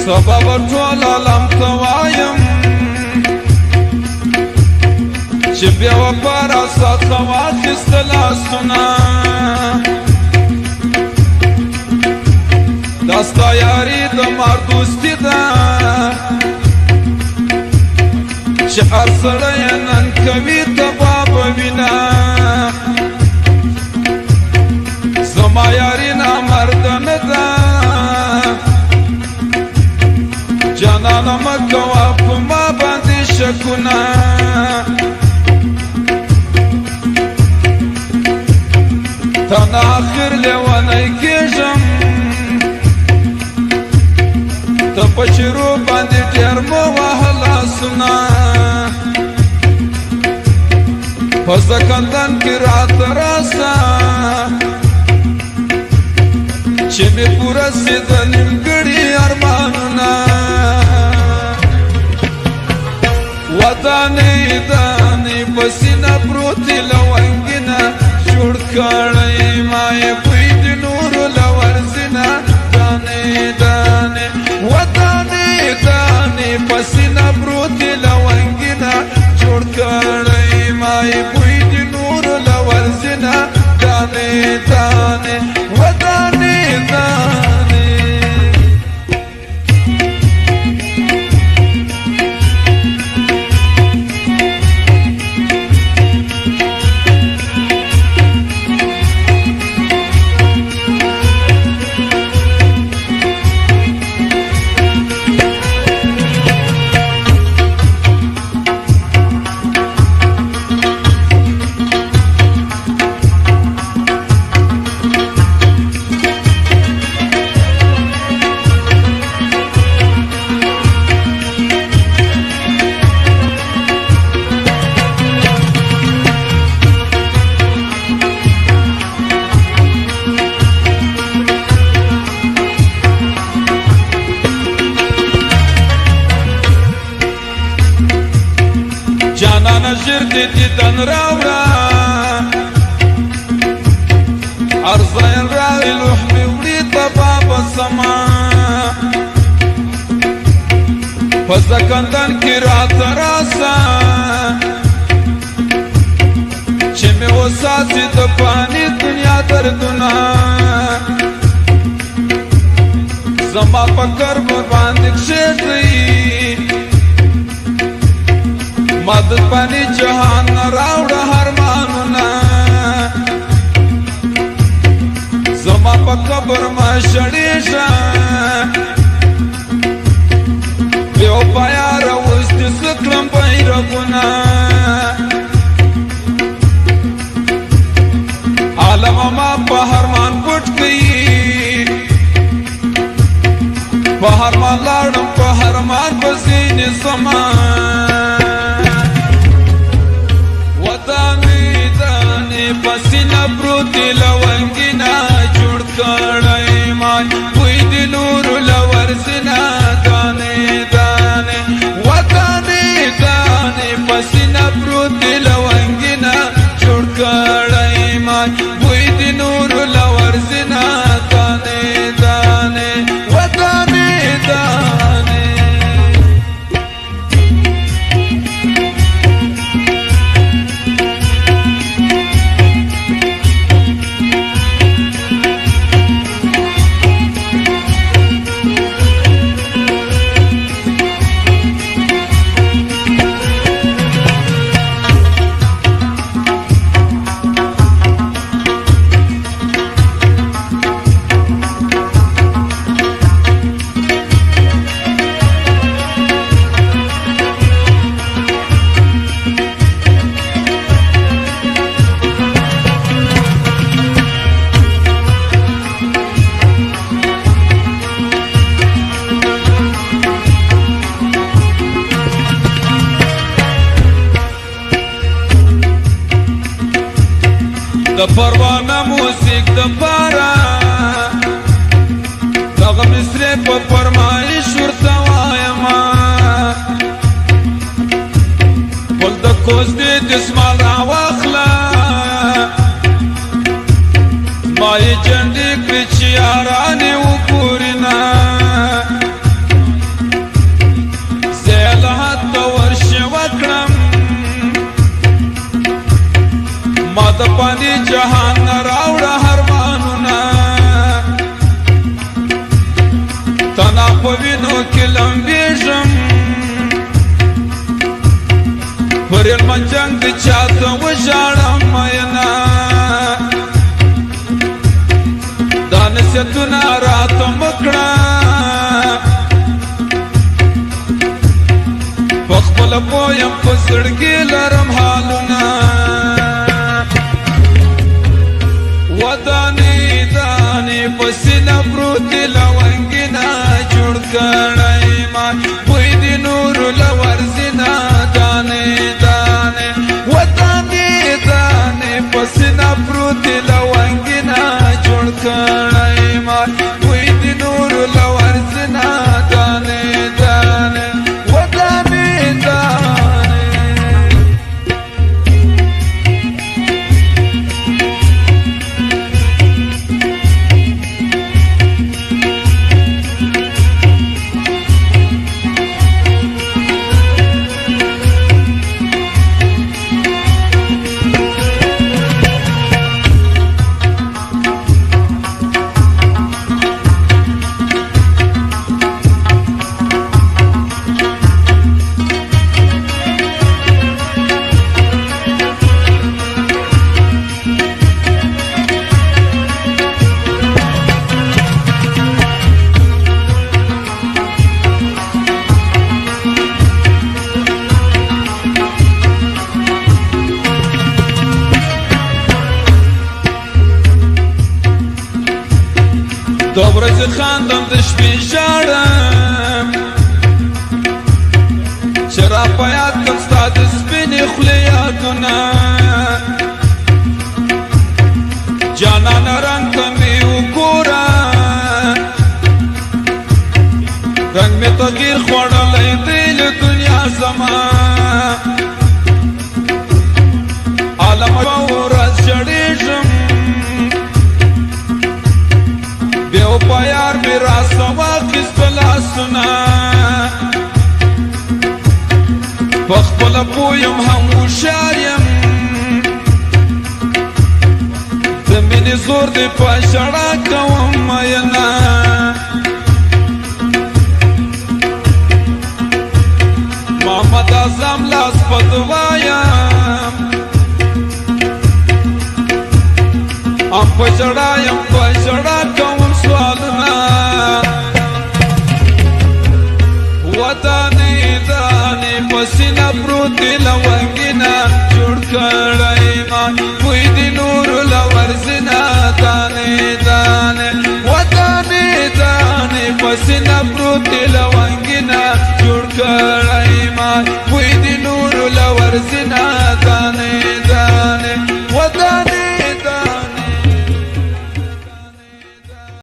سبب ټول عالم ته وایم چې بیا وفا راڅخه واخیسته لاسونه دا ستا یاري د مار دوستي ده چې هر سړی نن کوي تبا به وینه زما یاري نامرده نه ده جانانه مه کوه په ما باندې شکونه تا نه آخر لیونی کېږم ته په چیرو باندې ډېر مه وهه لاسونه په زکندن کې راته راسه چې مې پوره سي د نیمګړي ارمانونه ودانې دانې په سینه پروتې لونګینه جوړ کړی ما یې بوی د نورو له ورځینه دانې دانې ودانې دانې په سینه پروتې لونګینه جوړ کړی ما یې بوی د نورو له ورځینه دانې دانې ودانې دانې جانانه ژر دې دیدن راوړه هر ځای راغی لوح مې وړي تبا به سما په زکندن کې راته راسه چې مې وساتي د فاني دنیا دردونه زما په کرب باندې کښېږدئ ما د فاني جهان نه راوړه ارمانونه زما په قبر ما شړېږه بې وفایاره اوس دې زه کړم بیرغونه عالمه ما په ارمان پټ کړي په ارمان لاړم په ارمان پسې نظمه پسینه پروتې لونګینه جوړ کړی ما بوی د نورو له ورځینه دانې دانې ودانې دانې پسینه پروتې لونګینه جوړ کړی ما بوی د نورو له ورځینه دانې دانې ودانې دانې د پروانه موسیق د پاره دغه مصرې په فرمایش ورته وایما ول د کوز دې دسمال راواخله ما یې جنډې کړې چې یارانې وګورې نه د پانی جهان راوړه هرمانونه تنا په وینو کې لمبېږم پر هلمند جنګ د چا ته وژاړم مینه دا نصیحتونه راته مه کړه په خپله پوه یم په زړګي لرم حالونه ودانې دانې په سینه پروت دي لونګینه جوړ کړی ما بوی د نورو له ورځینه دانې دانې ودانې دانې په سینه پروت دي لونګینه جوړ کړی ما بوی د نورو له ورځینه دانې دانې ودانې دانې د ورځې خاندم د شپې ژاړم چې را په یاد کړم ستا د سپینې خولې یادونه جانانه رنګ ته مې وګوره رنګ مې تغییر خوړلی دی له دنیا زما عالم په ورځ ژړېږم بیو پا یار می راستا واقست لاسونا بخبل پویم هم وشاریم زمینی زور دی پا شڑا کوم ماینا محمد اعظم لاس پدوایم ام پا شڑایم پا شڑا کوم سوالنا ودانې دانې په سینه پروت دي